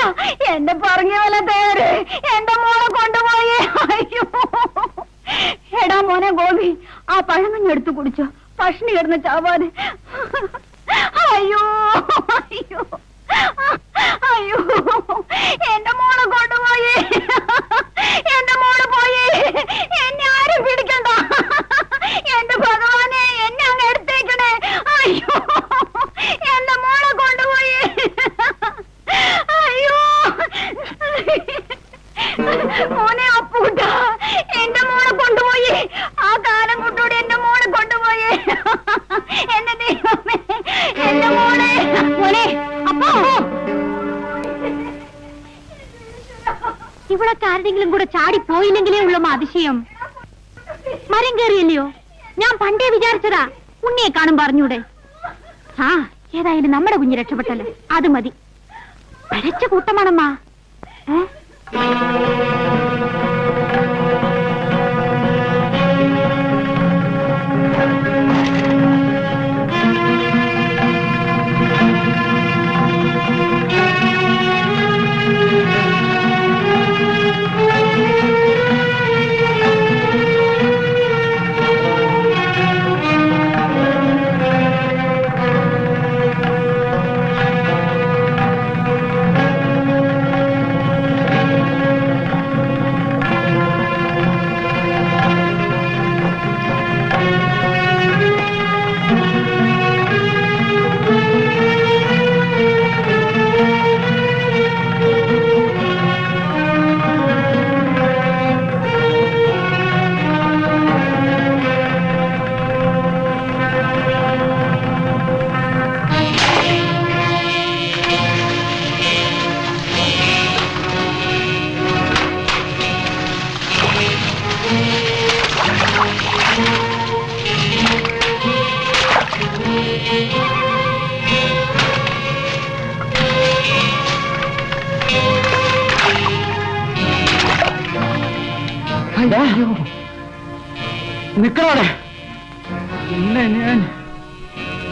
എന്താ എന്റെ പറഞ്ഞ പോലെ തേര് എന്റെ മോളെ കൊണ്ടുപോയി. അയ്യോ എടാ മോനെ ഗോപി, ആ പഴങ്ങഞ്ഞെടുത്ത് കുടിച്ചോ, പഷ്ണി കിടന്ന് ചാവാതെ. അയ്യോ അയ്യോ അയ്യോ എന്റെ മോളെ കൊണ്ടുപോയി, എന്റെ മോള് പോയി, എന്നെ ആരും പിടിക്കണ്ട. എന്റെ ഭഗവാനെ, എന്നെ അങ്ങ് എടുത്തേക്കണേ. അയ്യോ എന്റെ മോളെ കൊണ്ടുപോയി. അയ്യോ മോനെ അപ്പൂട്ട, എന്റെ മോളെ കൊണ്ടുപോയി. ആ കാലം കൊണ്ടൂടെ എന്റെ മോളെ കൊണ്ടുപോയി. എന്റെ ദൈവമേ, എന്റെ മോളെ. മോനെ അപ്പോ ഇവിടൊക്കെ ആരുടെങ്കിലും കൂടെ ചാടി പോയില്ലെങ്കിലേ ഉള്ളൂ അതിശയം. മരം കയറിയല്ലയോ? ഞാൻ പണ്ടേ വിചാരിച്ചതാ ഉണ്ണിയെ കാണും പറഞ്ഞൂടെ. ആ ഏതായാലും നമ്മുടെ കുഞ്ഞ് രക്ഷപ്പെട്ടല്ലേ, അത് മതി. പരച്ച കൂട്ടമാണമ്മ. നിക്കണോടെ ഇല്ല ഞാൻ